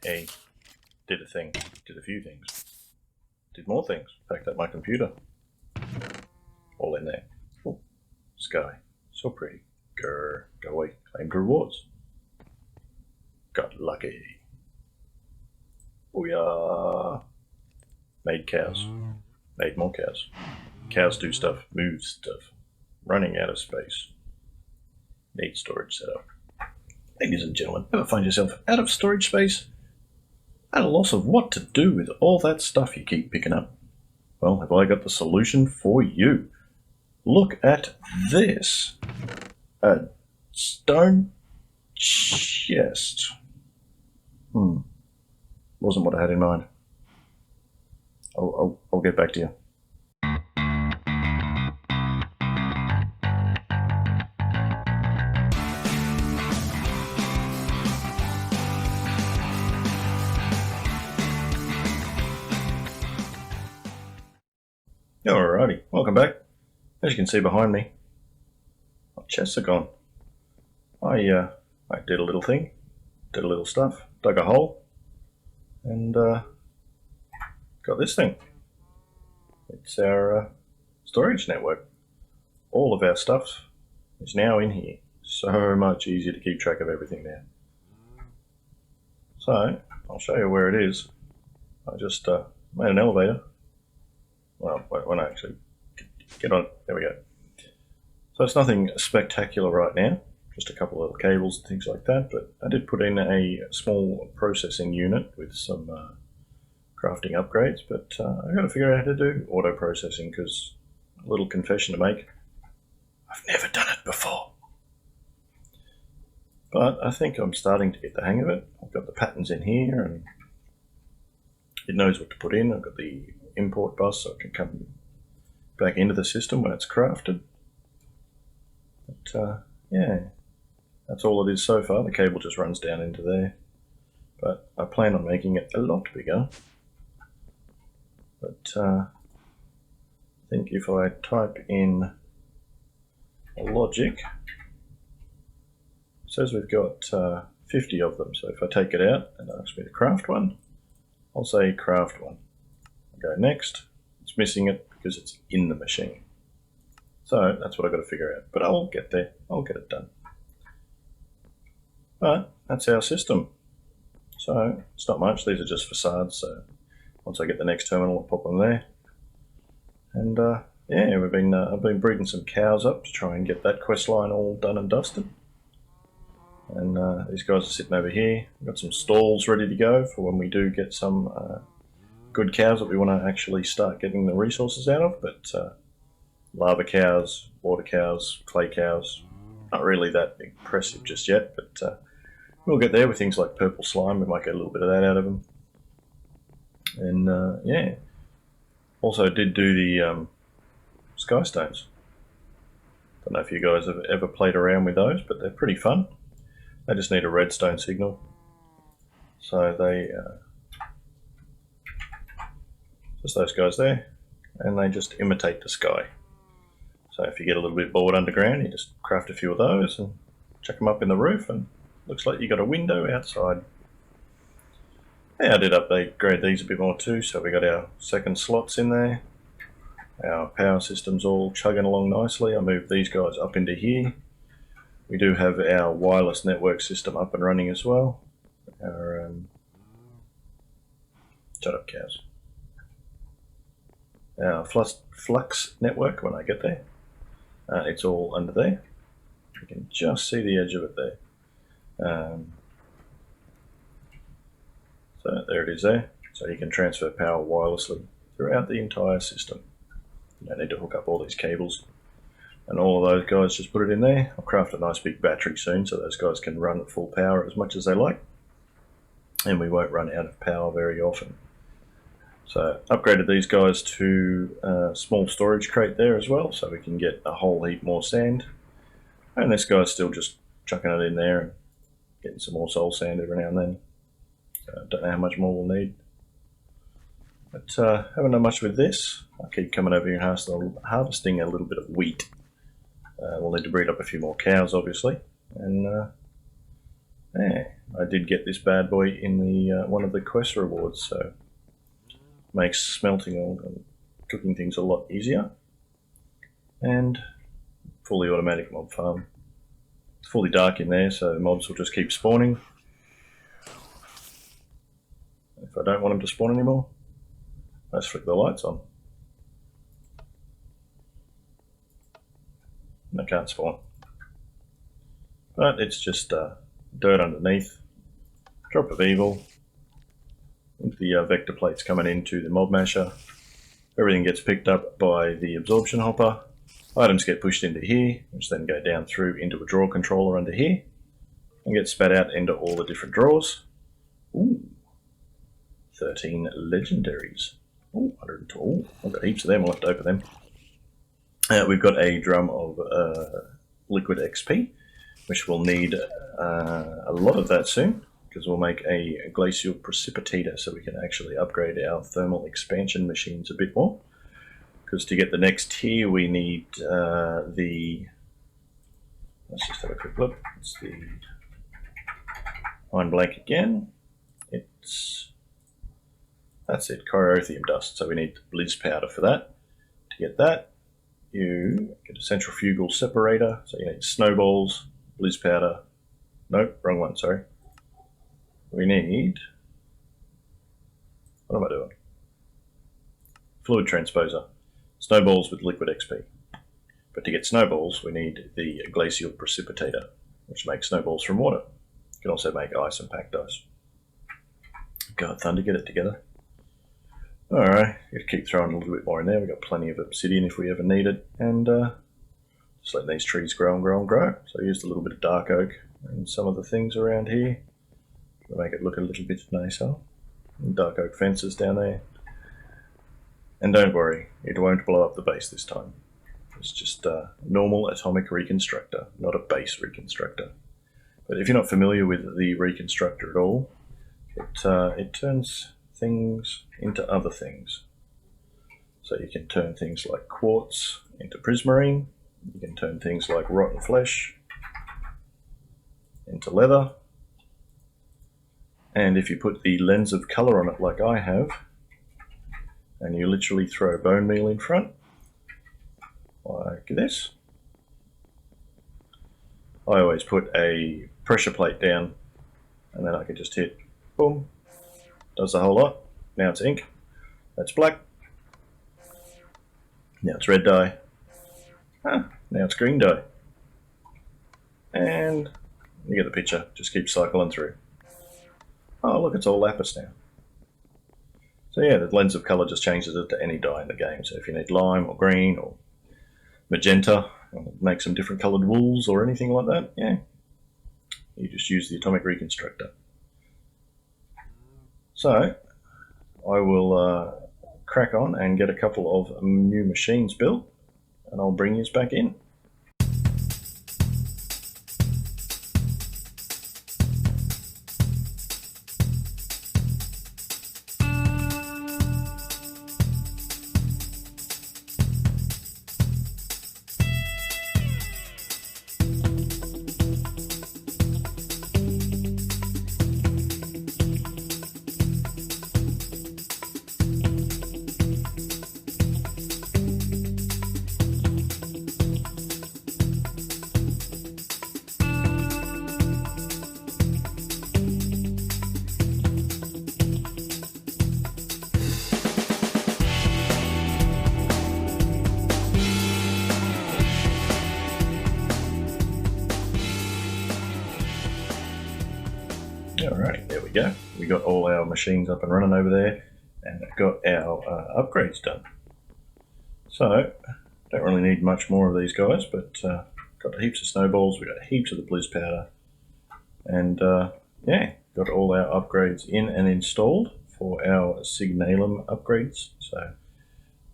A. Did a thing. Did a few things. Did more things. Packed up my computer. All in there. Oh, sky. So pretty. Grr. Go away. Claimed rewards. Got lucky. Booyah. Made cows. Made more cows. Cows do stuff. Move stuff. Running out of space. Need storage setup. Ladies and gentlemen, ever find yourself out of storage space? At a loss of what to do with all that stuff you keep picking up? Well, have I got the solution for you? Look at this. A stone chest. Wasn't what I had in mind. I'll get back to you. Alrighty, welcome back. As you can see behind me, my chests are gone. I did a little thing, did a little stuff, dug a hole, and got this thing. It's our storage network. All of our stuff is now in here. So much easier to keep track of everything now. So, I'll show you where it is. I just made an elevator. Well, when I actually get on, there we go. So it's nothing spectacular right now, just a couple of cables and things like that, but I did put in a small processing unit with some crafting upgrades, but I've got to figure out how to do auto processing because a little confession to make, I've never done it before. But I think I'm starting to get the hang of it. I've got the patterns in here and it knows what to put in. I've got the import bus so it can come back into the system when it's crafted. But yeah, that's all it is so far. The cable just runs down into there. But I plan on making it a lot bigger. But I think if I type in logic, it says we've got 50 of them. So if I take it out and it asks me to craft one, I'll say craft one. I'll go next. It's missing it because it's in the machine. So that's what I've got to figure out. But I'll get there. I'll get it done. But that's our system. So it's not much. These are just facades. So once I get the next terminal, I'll pop them there. And yeah, I've been breeding some cows up to try and get that quest line all done and dusted. And these guys are sitting over here. We've got some stalls ready to go for when we do get some good cows that we want to actually start getting the resources out of. But lava cows, water cows, clay cows, not really that impressive just yet. But we'll get there with things like purple slime. We might get a little bit of that out of them. And yeah, also did do the sky stones. Don't know if you guys have ever played around with those, but they're pretty fun. They just need a redstone signal. So they, just those guys there, and they just imitate the sky. So if you get a little bit bored underground, you just craft a few of those and chuck them up in the roof, and looks like you got a window outside. Yeah, I did upgrade these a bit more too, so we got our second slots in there. Our power system's all chugging along nicely. I moved these guys up into here. We do have our wireless network system up and running as well. Our shut up, cows. Our flux network, when I get there, it's all under there. You can just see the edge of it there. So there it is there. So you can transfer power wirelessly throughout the entire system. You don't need to hook up all these cables. And all of those guys, just put it in there. I'll craft a nice big battery soon so those guys can run at full power as much as they like. And we won't run out of power very often. So upgraded these guys to a small storage crate there as well, so we can get a whole heap more sand. And this guy's still just chucking it in there and getting some more soul sand every now and then. So I don't know how much more we'll need. But haven't done much with this. I'll keep coming over here and harvesting a little bit of wheat. We'll need to breed up a few more cows, obviously. And yeah, I did get this bad boy in the one of the quest rewards, so makes smelting and cooking things a lot easier. And fully automatic mob farm. It's fully dark in there, so the mobs will just keep spawning. If I don't want them to spawn anymore, let's flick the lights on. And they can't spawn. But it's just dirt underneath. Drop of evil. The vector plates coming into the mob masher. Everything gets picked up by the absorption hopper. Items get pushed into here, which then go down through into a drawer controller under here, and get spat out into all the different drawers. Ooh, 13 legendaries. Ooh, 102. I've got heaps of them, I'll have to open them. We've got a drum of liquid XP, which we'll need a lot of that soon, because we'll make a glacial precipitator so we can actually upgrade our thermal expansion machines a bit more. Because to get the next tier we need let's just have a quick look. It's the Iron Blank again. That's it, Chirothium dust. So we need Blizz powder for that. To get that, you get a centrifugal separator. So you need SnowBalls, Blizz powder. Nope, wrong one, sorry. We need, what am I doing? Fluid transposer. SnowBalls with liquid XP. But to get SnowBalls, we need the glacial precipitator, which makes snowballs from water. You can also make ice and packed ice. God, Thunder, get it together. Alright, keep throwing a little bit more in there. We've got plenty of obsidian if we ever need it. And just letting these trees grow and grow and grow. So I used a little bit of dark oak and some of the things around here to make it look a little bit nicer. And dark oak fences down there. And don't worry, it won't blow up the base this time. It's just a normal atomic reconstructor, not a base reconstructor. But if you're not familiar with the reconstructor at all, it turns things into other things. So you can turn things like quartz into prismarine, you can turn things like rotten flesh into leather, and if you put the lens of colour on it like I have, and you literally throw bone meal in front, like this. I always put a pressure plate down, and then I can just hit, boom, does the whole lot. Now it's ink, that's black, now it's red dye, now it's green dye, and you get the picture, just keep cycling through. Oh look, it's all lapis now. So yeah, the lens of colour just changes it to any dye in the game. So if you need lime or green or magenta, or make some different coloured wools or anything like that, yeah, you just use the atomic reconstructor. So I will crack on and get a couple of new machines built, and I'll bring you back in. Alright, there we go. We got all our machines up and running over there, and got our upgrades done. So, don't really need much more of these guys, but got heaps of snowballs, we got heaps of the blizz powder, and yeah, got all our upgrades in and installed for our signalum upgrades. So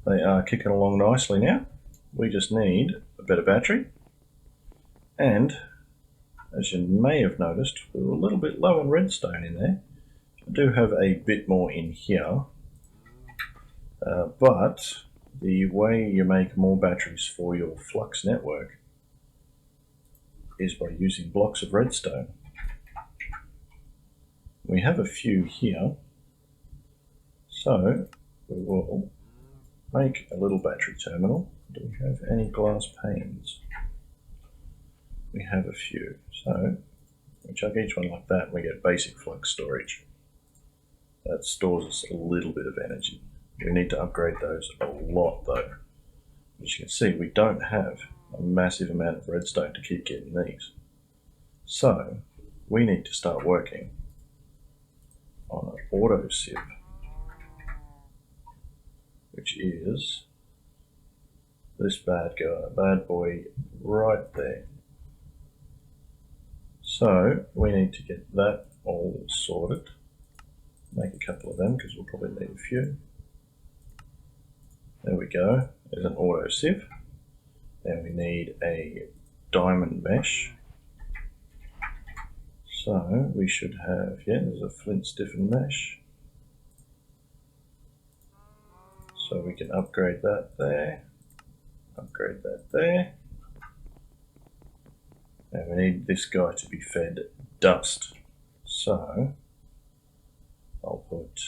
they are kicking along nicely now. We just need a better battery, and as you may have noticed, we were a little bit low on redstone in there. I do have a bit more in here, but the way you make more batteries for your flux network is by using blocks of redstone. We have a few here, so we will make a little battery terminal. Do we have any glass panes? We have a few, so we chuck each one like that and we get basic flux storage. That stores us a little bit of energy. We need to upgrade those a lot though. As you can see, we don't have a massive amount of redstone to keep getting these. So we need to start working on an auto sieve, which is this bad boy right there. So we need to get that all sorted. Make a couple of them because we'll probably need a few. There we go. There's an auto sieve. Then we need a diamond mesh. So we should have, yeah, there's a flint stiffened mesh. So we can upgrade that there. Upgrade that there. And we need this guy to be fed dust. So I'll put,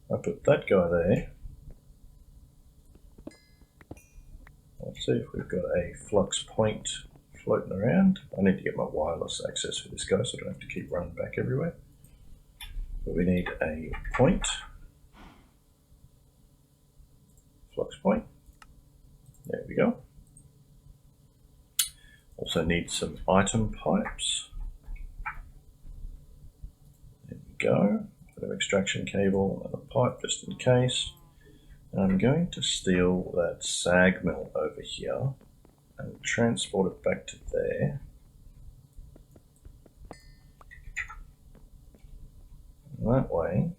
I'll put that guy there. Let's see if we've got a flux point floating around. I need to get my wireless access for this guy so I don't have to keep running back everywhere. But we need a point. Flux point. There we go. Also need some item pipes. There we go. Bit of extraction cable and a pipe just in case. And I'm going to steal that sag mill over here and transport it back to there. And that way,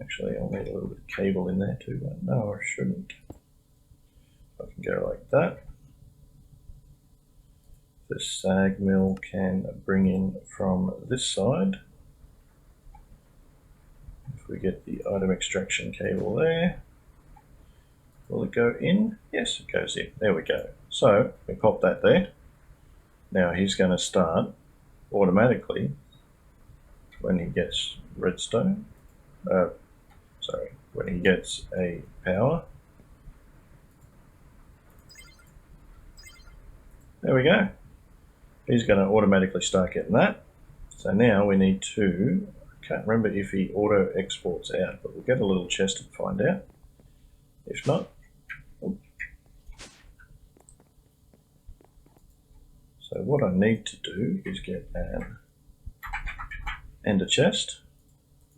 actually I'll need a little bit of cable in there too, but no I shouldn't. I can go like that. This sag mill can bring in from this side. If we get the item extraction cable there, will it go in? Yes, it goes in. There we go. So we pop that there. Now he's going to start automatically when he gets redstone. When he gets a power. There we go. He's going to automatically start getting that. So now we need to, I can't remember if he auto exports out, but we'll get a little chest and find out. If not, so what I need to do is get an ender chest.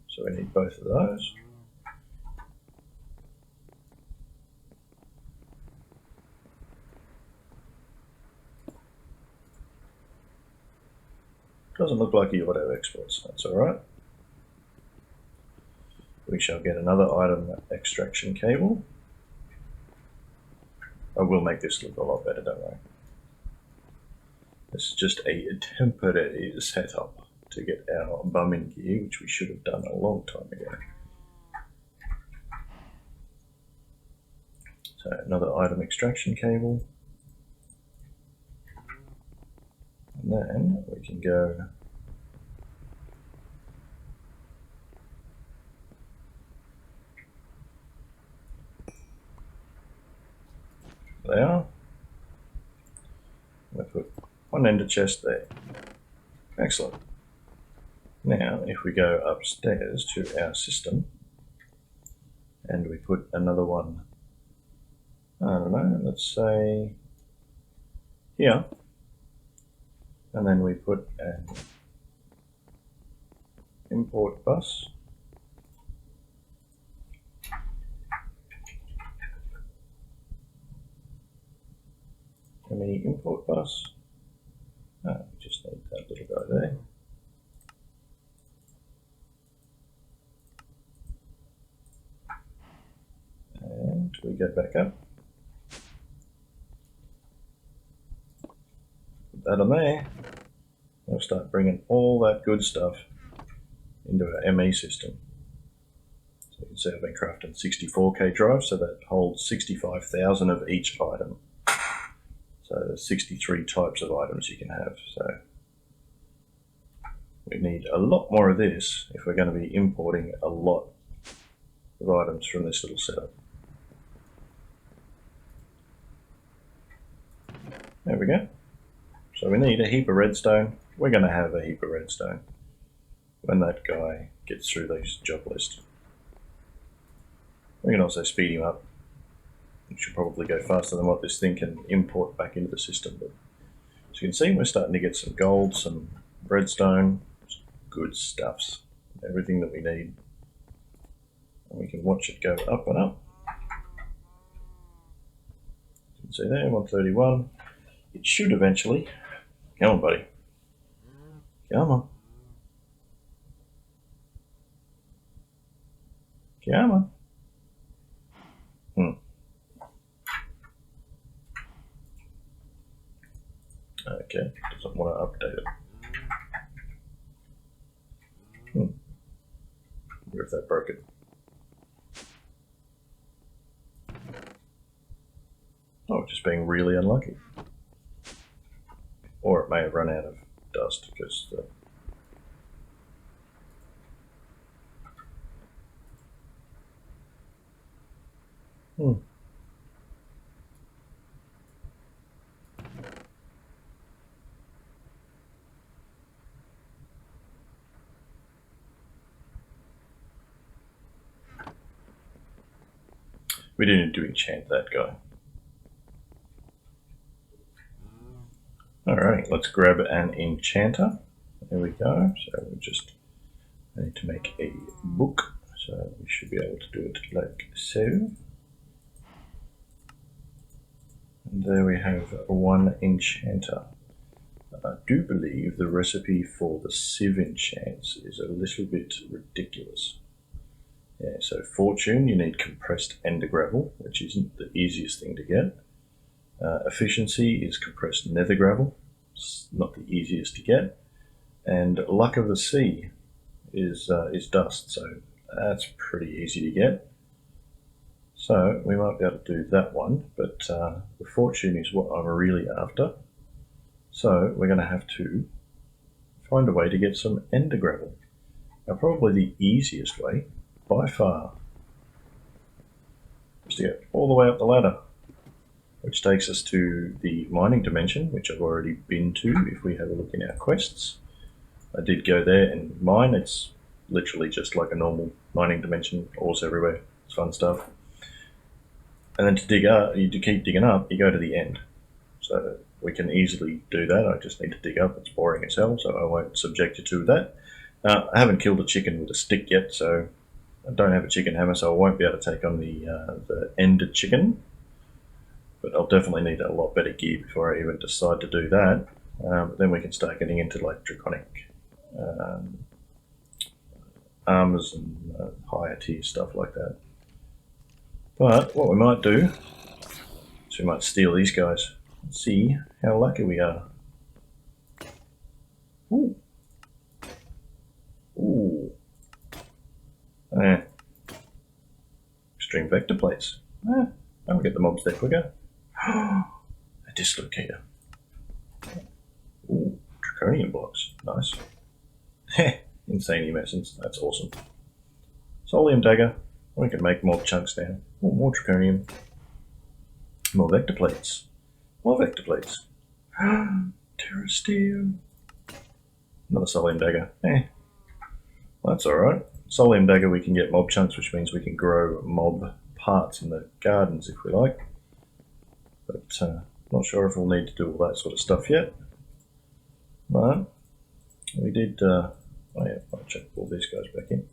So we need both of those. Doesn't look like he auto exports, that's alright. We shall get another item extraction cable. I will make this look a lot better, don't worry. This is just a temporary setup to get our bumming gear, which we should have done a long time ago. So another item extraction cable. And then we can go there. We put one ender chest there. Excellent. Now, if we go upstairs to our system and we put another one, I don't know, let's say here, and then we put an import bus. How many import bus? We just need that little guy there. And we go back up. Put that on there. We'll start bringing all that good stuff into our ME system. So you can see I've been crafting 64K drives, so that holds 65,000 of each item. So there's 63 types of items you can have. So we need a lot more of this if we're going to be importing a lot of items from this little setup. There we go. So we need a heap of redstone. We're going to have a heap of redstone when that guy gets through these job lists. We can also speed him up. It should probably go faster than what this thing can import back into the system. But as you can see, we're starting to get some gold, some redstone, good stuffs, everything that we need. And we can watch it go up and up. You can see there, 131. It should eventually. Come on, buddy. Come on. Come on. Okay, doesn't want to update it. Wonder if that broke it. Oh, just being really unlucky. Or it may have run out of dust because we didn't do enchant that guy. Alright, let's grab an enchanter. There we go. So we just need to make a book. So we should be able to do it like so. And there we have one enchanter. I do believe the recipe for the sieve enchants is a little bit ridiculous. Yeah, so fortune, you need compressed ender gravel, which isn't the easiest thing to get. Efficiency is compressed nether gravel, it's not the easiest to get. And luck of the sea is dust, so that's pretty easy to get. So we might be able to do that one, but the fortune is what I'm really after. So we're going to have to find a way to get some ender gravel. Now probably the easiest way, by far, is to get all the way up the ladder, which takes us to the mining dimension, which I've already been to if we have a look in our quests. I did go there and mine. It's literally just like a normal mining dimension, ores everywhere, it's fun stuff. And then to dig up, you keep digging up, you go to the end. So we can easily do that. I just need to dig up, it's boring as hell, so I won't subject you to that. I haven't killed a chicken with a stick yet, so I don't have a chicken hammer, so I won't be able to take on the ended chicken. But I'll definitely need a lot better gear before I even decide to do that. But then we can start getting into like draconic armors and higher tier stuff like that. But what we might do is we might steal these guys and see how lucky we are. Ooh. Ooh. Extreme vector plates. I'll get the mobs there quicker. A dislocator. Ooh, draconium blocks. Nice. Insanium essence. That's awesome. Solium dagger. We can make mob chunks now. Ooh, more draconium. More vector plates. More vector plates. Terra steel. Another solium dagger. Well, that's alright. Solium dagger we can get mob chunks, which means we can grow mob parts in the gardens if we like. But not sure if we'll need to do all that sort of stuff yet. But we did, oh yeah, I'll check all these guys back in.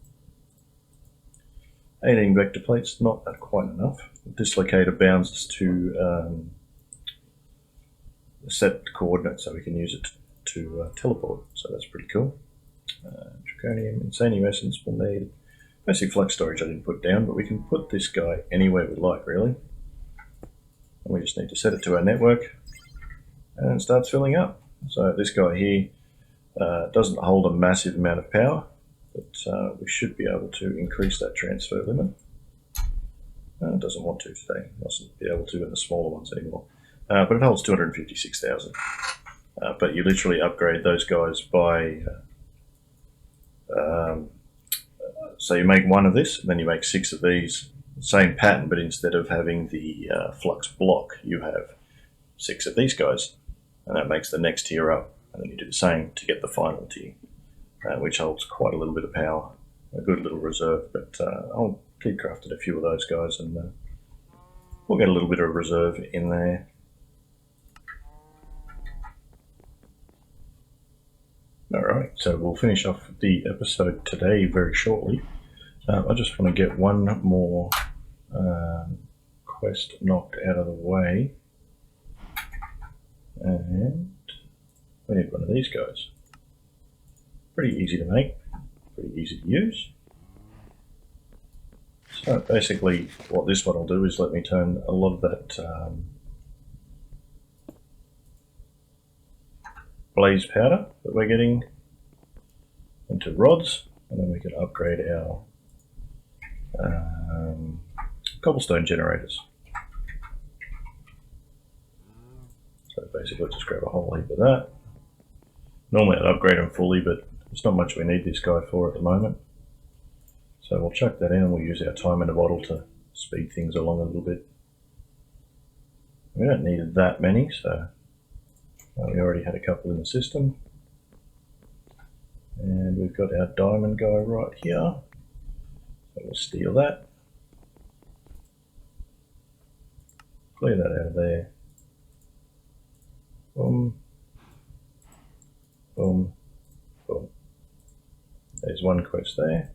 18 vector plates, not quite enough. The dislocator bounds us to a set coordinate so we can use it to teleport, so that's pretty cool. Draconium, Insanium essence we'll need. Basically flux storage I didn't put down, but we can put this guy anywhere we like really. And we just need to set it to our network and it starts filling up. So this guy here doesn't hold a massive amount of power, but we should be able to increase that transfer limit. It doesn't want to today. It mustn't be able to in the smaller ones anymore. But it holds 256,000. But you literally upgrade those guys by... so you make one of this, and then you make 6 of these. Same pattern, but instead of having the flux block, you have 6 of these guys. And that makes the next tier up. And then you do the same to get the final tier, which holds quite a little bit of power. A good little reserve, but I'll keep crafting a few of those guys, and we'll get a little bit of reserve in there. Alright, so we'll finish off the episode today very shortly. I just want to get one more quest knocked out of the way. And we need one of these guys. Pretty easy to make, pretty easy to use. So basically what this one will do is let me turn a lot of that blaze powder that we're getting into rods, and then we can upgrade our cobblestone generators. So basically just grab a whole heap of that. Normally I'd upgrade them fully, but there's not much we need this guy for at the moment. So we'll chuck that in, and we'll use our time in a bottle to speed things along a little bit. We don't need that many, so we already had a couple in the system. And we've got our diamond guy right here. So we'll steal that. Clear that out of there. Boom. Boom. Boom. There's one quest there.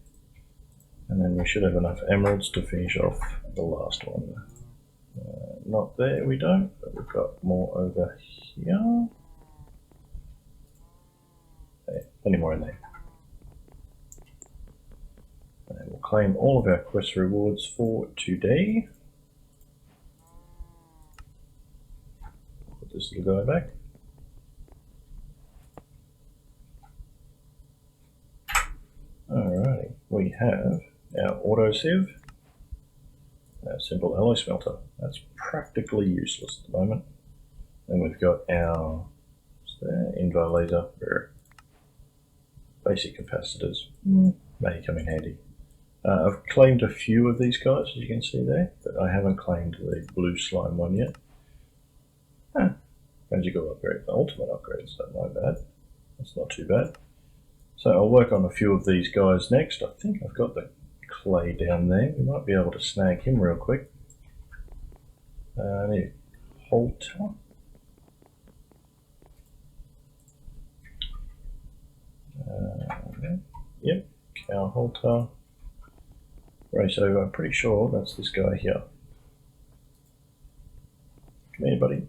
And then we should have enough emeralds to finish off the last one. Not there, we don't, but we've got more over here. Okay, plenty more in there. And we'll claim all of our quest rewards for today. Put this little guy back. Alrighty, we have our auto sieve, our simple alloy smelter. That's practically useless at the moment. Then we've got our invar laser, basic capacitors, may come in handy. I've claimed a few of these guys, as you can see there, but I haven't claimed the blue slime one yet. Magical upgrade, ultimate upgrades, don't mind that. That's not too bad. So I'll work on a few of these guys next. I think I've got the clay down there. We might be able to snag him real quick. I need a halter. Yep, cow halter. Race over, I'm pretty sure that's this guy here. Come here, buddy.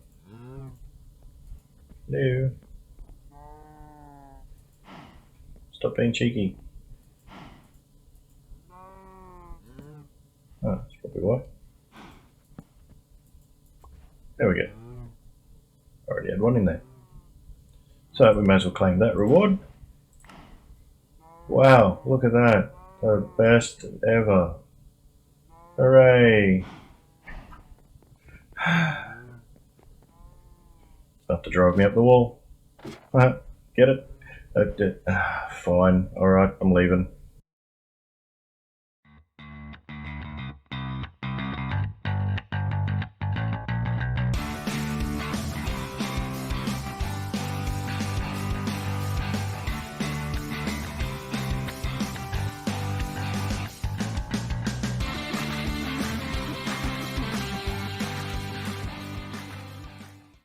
Hello. Stop being cheeky. Oh, that's probably why. There we go. Already had one in there. So we may as well claim that reward. Wow, look at that. The best ever. Hooray. Enough to drive me up the wall. Get it? Fine. Alright, I'm leaving.